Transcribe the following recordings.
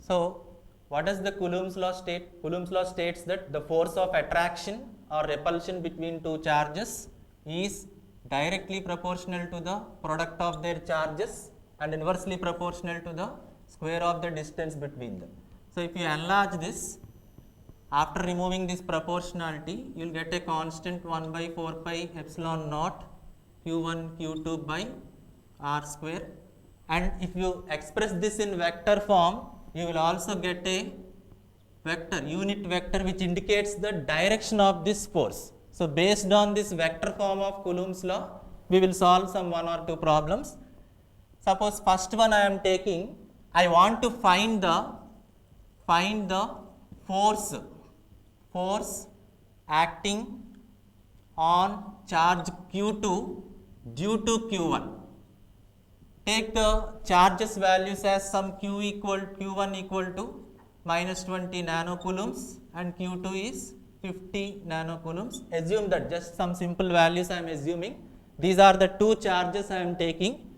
So what does the Coulomb's law state? Coulomb's law states that the force of attraction or repulsion between two charges is directly proportional to the product of their charges and inversely proportional to the square of the distance between them. So if you enlarge this, after removing this proportionality, you will get a constant 1 by 4 pi epsilon naught q1 q2 by r square, and if you express this in vector form, you will also get a vector, unit vector, which indicates the direction of this force. So based on this vector form of Coulomb's law, we will solve some one or two problems. Suppose first one I am taking, I want to find the force acting on charge q2 due to q1. Take the charges values as some q1 equal to minus 20 nanocoulombs and q2 is 50 nanocoulombs. Assume that, just some simple values I am assuming. These are the two charges I am taking.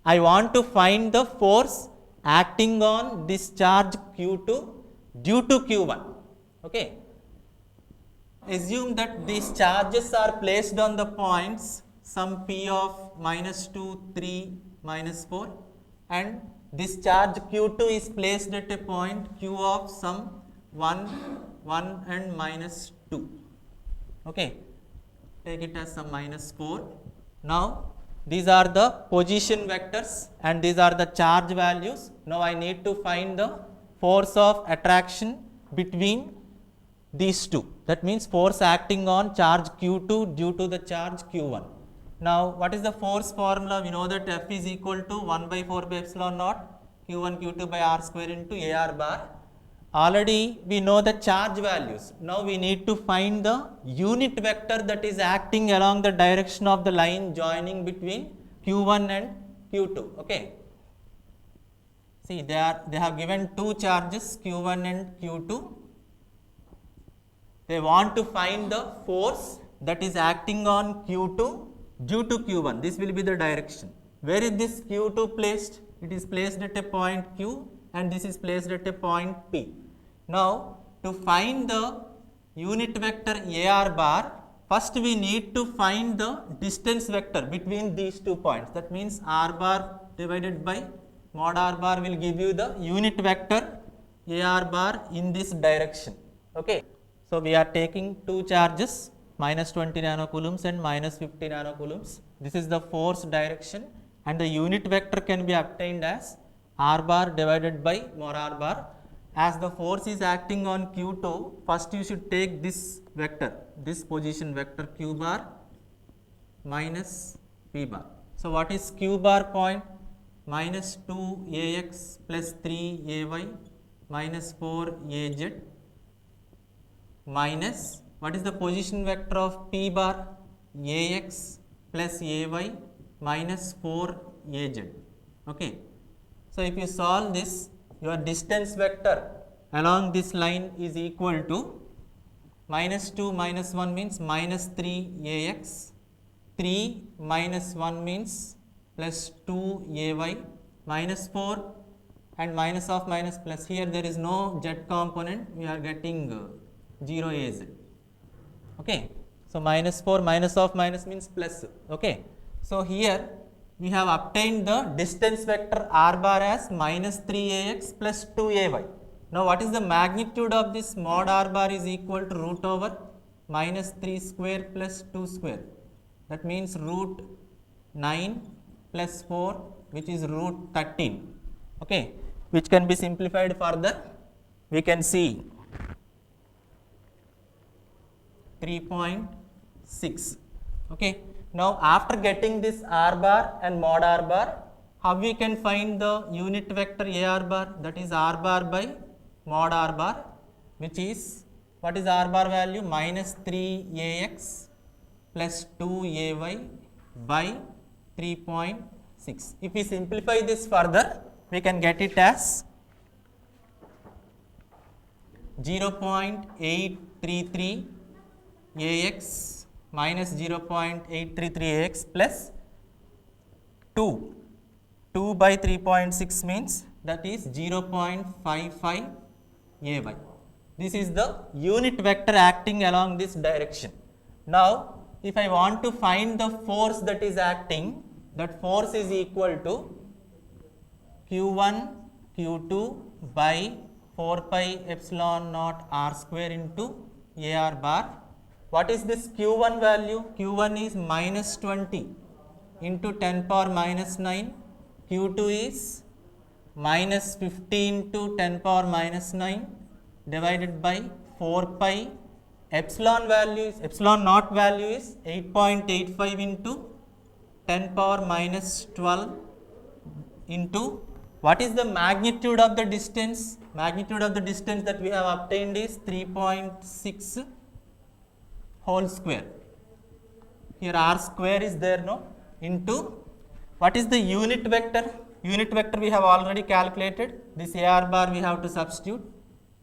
I want to find the force acting on this charge q2 due to q1. Okay. Assume that these charges are placed on the points some p of minus 2, 3, minus 4, and this charge q2 is placed at a point q of some 1, 1 and minus 2. Okay. Take it as some minus 4. Now these are the position vectors and these are the charge values. Now I need to find the force of attraction between these two. That means force acting on charge q2 due to the charge q1. Now what is the force formula? We know that F is equal to 1 by 4 by epsilon naught q1 q2 by r square into AR bar. Already we know the charge values. Now we need to find the unit vector that is acting along the direction of the line joining between q1 and q2. Okay. See, they have given two charges q1 and q2. They want to find the force that is acting on q2 due to q1. This will be the direction. Where is this q2 placed? It is placed at a point q and this is placed at a point p. Now to find the unit vector AR bar, first we need to find the distance vector between these 2 points. That means r bar divided by mod r bar will give you the unit vector AR bar in this direction. Okay. So we are taking two charges, minus 20 nanocoulombs and minus 50 nanocoulombs. This is the force direction and the unit vector can be obtained as r bar divided by mod r bar. As the force is acting on q2, first you should take this vector, this position vector q bar minus p bar. So what is q bar point? Minus 2ax plus 3ay minus 4az minus, what is the position vector of p bar? Ax plus ay minus 4az. Okay. So if you solve this, your distance vector along this line is equal to minus 2 minus 1 means minus 3ax, 3 minus 1 means plus 2ay, minus 4 and minus of minus plus, here there is no z component, we are getting 0 az. Okay. So minus 4 minus of minus means plus. Okay. So here we have obtained the distance vector r bar as minus 3ax plus 2ay. Now what is the magnitude of this? Mod r bar is equal to root over minus 3 square plus 2 square. That means root 9 plus 4, which is root 13. Okay. Which can be simplified further. We can see 3.6. Okay. Now after getting this r bar and mod r bar, how we can find the unit vector AR bar? That is r bar by mod r bar, which is, what is r bar value? Minus 3ax plus 2ay by 3.6. If we simplify this further, we can get it as 0.833 ax minus 0.833 ax plus 2. 2 by 3.6 means that is 0.55 ay. This is the unit vector acting along this direction. Now, if I want to find the force that is acting, that force is equal to q1 q2 by 4 pi epsilon naught r square into ar bar. What is this q1 value? q1 is minus 20 into 10 power minus 9, q2 is minus 15 to 10 power minus 9 divided by 4 pi. Epsilon naught value is 8.85 into 10 power minus 12 into what is the magnitude of the distance? Magnitude of the distance that we have obtained is 3.6 whole square. Here r square is there, no? Into what is the unit vector? Unit vector we have already calculated. This ar bar we have to substitute.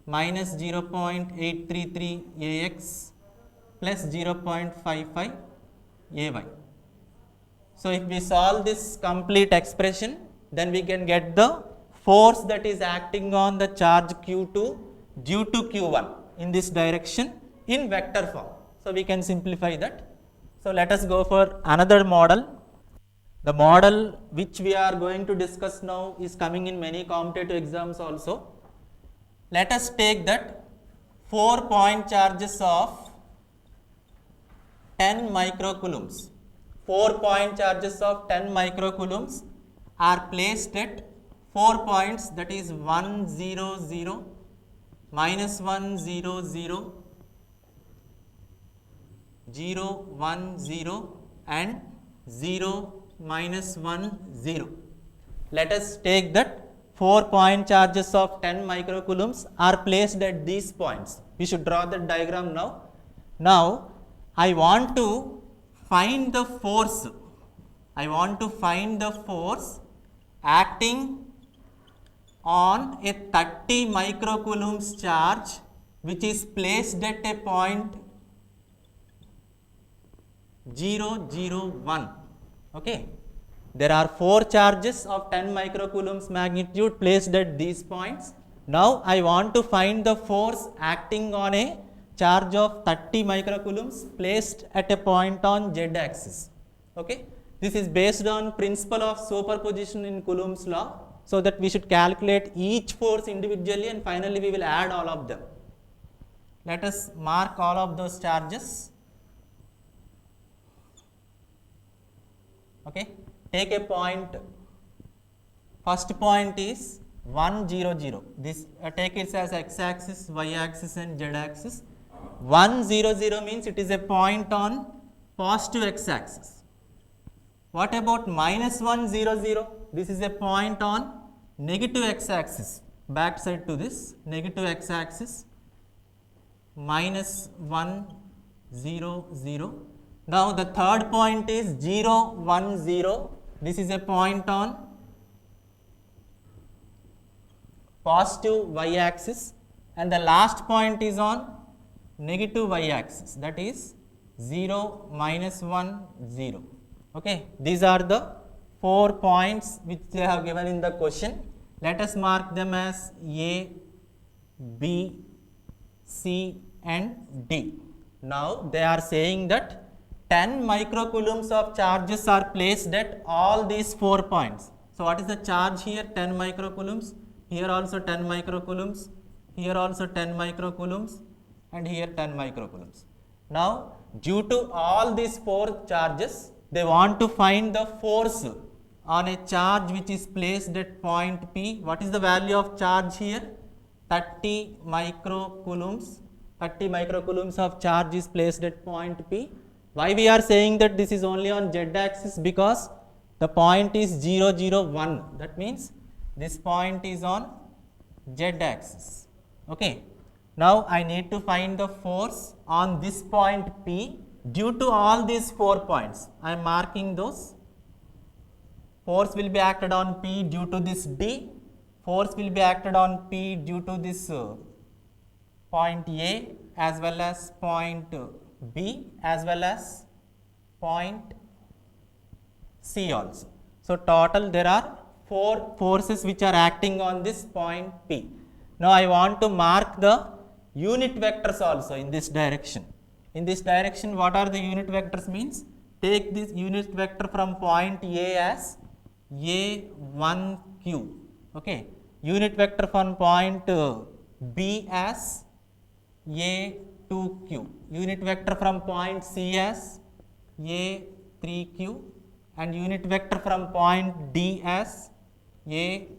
Minus 0.833 ax plus 0.55 ay. So, if we solve this complete expression, then we can get the force that is acting on the charge q2 due to q1 in this direction in vector form. So, we can simplify that. So, let us go for another model. The model which we are going to discuss now is coming in many competitive exams also. Let us take that 4 point charges of 10 microcoulombs. 4 point charges of 10 microcoulombs are placed at 4 points, that is 1 0 0, minus 1 0 0, 0 1 0 and 0 minus 1 0. Let us take that 4 point charges of 10 microcoulombs are placed at these points. We should draw the diagram now. Now, I want to find the force. I want to find the force acting on a 30 microcoulombs charge which is placed at a point 0 0 1. Okay. There are 4 charges of 10 microcoulombs magnitude placed at these points. Now, I want to find the force acting on a charge of 30 microcoulombs placed at a point on z axis. Okay. This is based on principle of superposition in Coulomb's law, so that we should calculate each force individually and finally we will add all of them. Let us mark all of those charges. Okay. Take a point. First point is 1 0 0. This take it as x axis, y axis and z axis. 1 0 0 means it is a point on positive x axis. What about minus 1 0 0? This is a point on negative x axis. Back side to this negative x axis. Minus 1 0 0. Now, the third point is 0 1 0. This is a point on positive y axis and the last point is on negative y axis, that is 0 minus 1 0. Okay. These are the 4 points which they have given in the question. Let us mark them as A, B, C and D. Now, they are saying that 10 microcoulombs of charges are placed at all these 4 points. So, what is the charge here? 10 microcoulombs, here also 10 microcoulombs, here also 10 microcoulombs and here 10 microcoulombs. Now, due to all these 4 charges, they want to find the force on a charge which is placed at point P. What is the value of charge here? 30 microcoulombs. 30 microcoulombs of charge is placed at point P. Why we are saying that this is only on z axis? Because the point is 0 0 1. That means this point is on z axis. Okay. Now, I need to find the force on this point P due to all these 4 points. I am marking those. Force will be acted on P due to this D. Force will be acted on P due to this point A as well as point B as well as point C also. So, total there are 4 forces which are acting on this point P. Now I want to mark the unit vectors also in this direction. In this direction, what are the unit vectors means? Take this unit vector from point A as A1Q. Okay. Unit vector from point B as A2Q. Unit vector from point C as A3Q. And unit vector from point D as A4Q.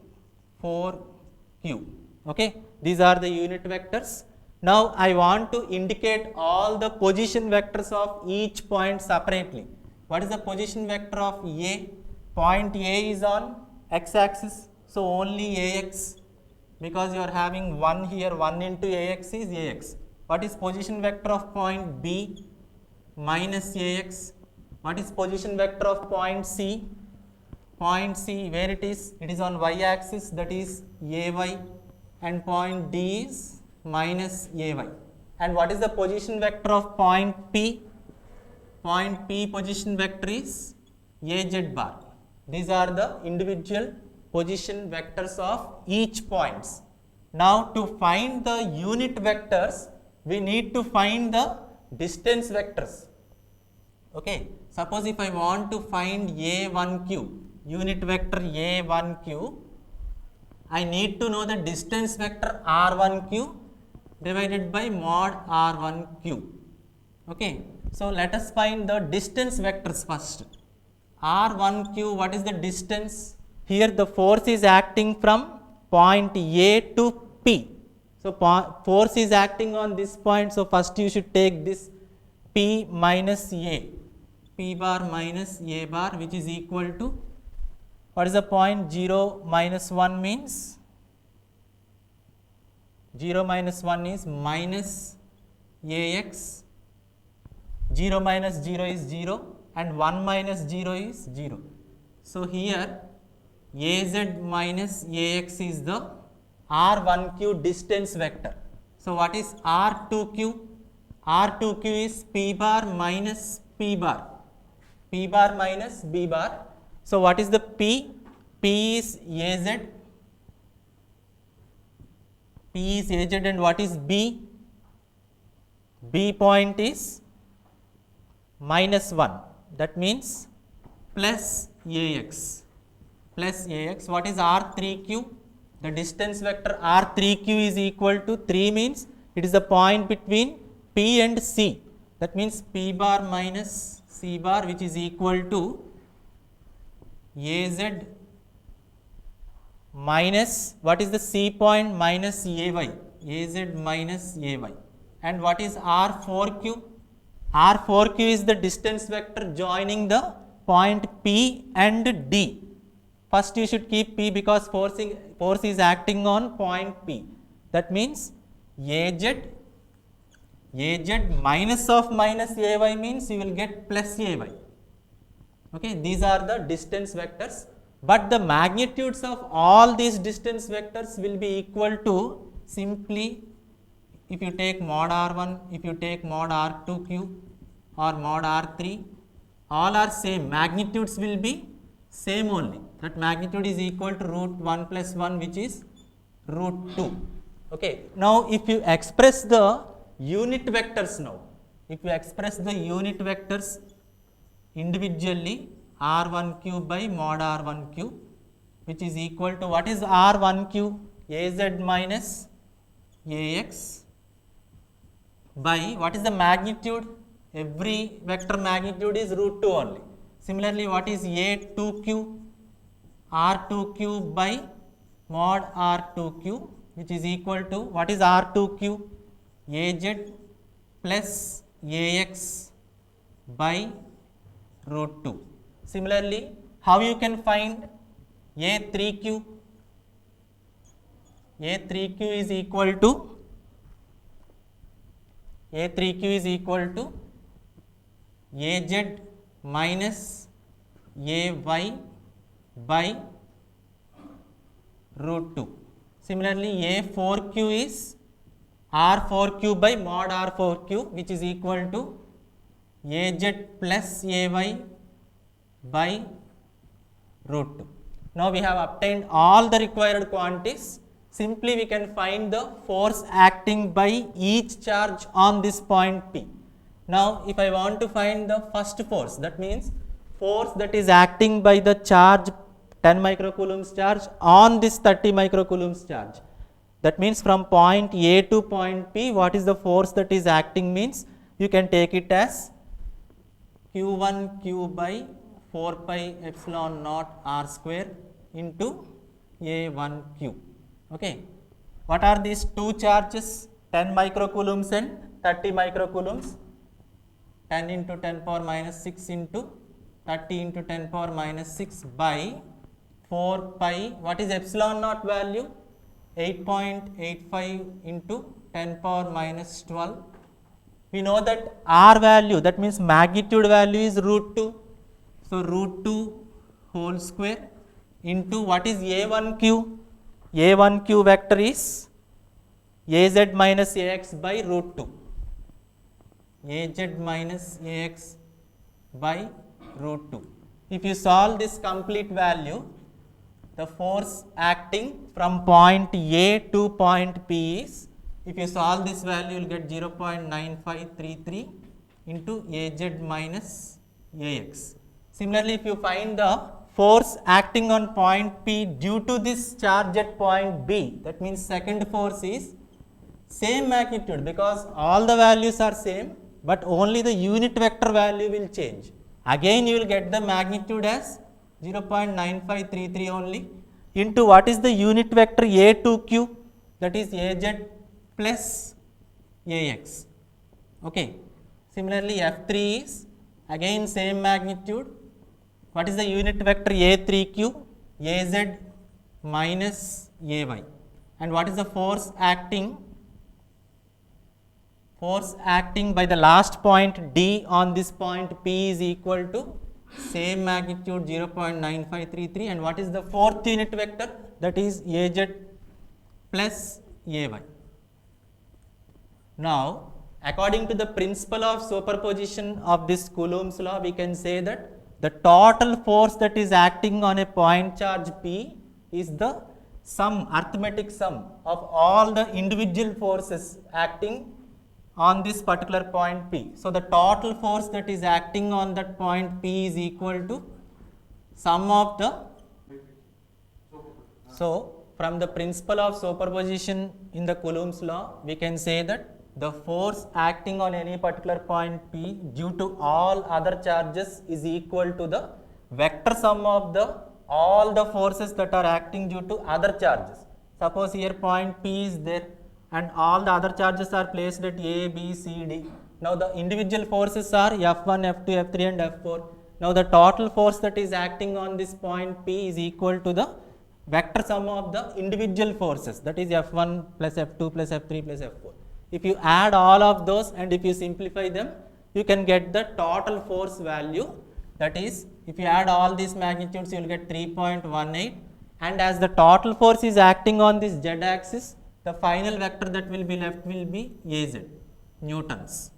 Okay. These are the unit vectors. Now I want to indicate all the position vectors of each point separately. What is the position vector of A? Point A is on x-axis, so only Ax, because you are having 1 here, 1 into Ax is Ax. What is position vector of point B? Minus Ax. What is position vector of point C? Point C, where it is? It is on y-axis, that is Ay, and point D is minus Ay. And what is the position vector of point P? Point P position vector is Az bar. These are the individual position vectors of each points. Now to find the unit vectors, we need to find the distance vectors. Okay. Suppose if I want to find A1Q, unit vector A1Q, I need to know the distance vector R1Q divided by mod R1Q. Okay. So let us find the distance vectors first. R1Q, what is the distance? Here the force is acting from point A to P. So force is acting on this point. So first you should take this P minus A. P bar minus A bar, which is equal to, what is the point? 0 minus 1 means? 0 minus 1 is minus Ax. 0 minus 0 is 0 and 1 minus 0 is 0. So here Az minus Ax is the R1Q distance vector. So what is R2Q? R2Q is P bar minus P bar. P bar minus B bar. So what is the P? P is Az. P is Az, and what is B? B point is minus 1. That means plus Ax. Plus Ax. What is R3Q? The distance vector R3Q is equal to 3 means it is the point between P and C. That means P bar minus C bar, which is equal to Az minus, what is the C point? Minus Ay. Az minus Ay. And what is R4Q? R4Q is the distance vector joining the point P and D. First you should keep P because force is acting on point P. That means Az minus of minus Ay means you will get plus Ay. Okay, these are the distance vectors, but the magnitudes of all these distance vectors will be equal to simply, if you take mod R1, if you take mod R2Q or mod R3, all are same, magnitudes will be same only. That magnitude is equal to root 1 plus 1, which is root 2. Okay. Now if you express the unit vectors now, if you express the unit vectors individually, R1Q by mod R1Q, which is equal to, what is R1Q? Az minus Ax by, what is the magnitude? Every vector magnitude is root 2 only. Similarly, what is A2Q? R2Q by mod R2Q, which is equal to, what is R2Q? Az plus Ax by root 2. Similarly, how you can find A3Q? A3Q is equal to, A3Q is equal to Az minus Ay by root 2. Similarly, A4Q is R4Q by mod R4Q, which is equal to Az plus Ay by root 2. Now we have obtained all the required quantities. Simply we can find the force acting by each charge on this point P. Now if I want to find the first force, that means force that is acting by the charge 10 microcoulombs charge on this 30 microcoulombs charge. That means from point A to point P, what is the force that is acting means you can take it as Q1Q by 4 pi epsilon naught R square into A1Q. Okay. What are these two charges? 10 microcoulombs and 30 microcoulombs. 10 into 10 power minus 6 into 30 into 10 power minus 6 by 4 pi. What is epsilon naught value? 8.85 into 10 power minus 12. We know that R value, that means magnitude value is root 2. So root 2 whole square into what is A1Q? A1Q vector is AZ minus AX by root 2. AZ minus AX by root 2. If you solve this complete value, the force acting from point A to point P is, if you solve this value, you will get 0.9533 into AZ minus AX. Similarly, if you find the force acting on point P due to this charge at point B, that means second force is same magnitude because all the values are same, but only the unit vector value will change. Again, you will get the magnitude as 0.9533 only into what is the unit vector A2Q, that is AZ plus AX. Okay. Similarly, F3 is again same magnitude. What is the unit vector A3Q? AZ minus AY. And what is the force acting? Force acting by the last point D on this point P is equal to same magnitude 0.9533. And what is the fourth unit vector? That is AZ plus AY. Now, according to the principle of superposition of this Coulomb's law, we can say that the total force that is acting on a point charge P is the sum, arithmetic sum of all the individual forces acting on this particular point P. So, the total force that is acting on that point P is equal to sum of the. So, from the principle of superposition in the Coulomb's law, we can say that the force acting on any particular point P due to all other charges is equal to the vector sum of all the forces that are acting due to other charges. Suppose here point P is there and all the other charges are placed at A, B, C, D. Now the individual forces are F1, F2, F3 and F4. Now the total force that is acting on this point P is equal to the vector sum of the individual forces, that is F1 plus F2 plus F3 plus F4. If you add all of those and if you simplify them, you can get the total force value. That is, if you add all these magnitudes, you will get 3.18. And as the total force is acting on this Z axis, the final vector that will be left will be AZ, newtons.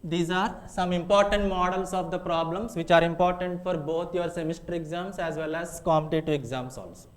These are some important models of the problems which are important for both your semester exams as well as competitive exams also.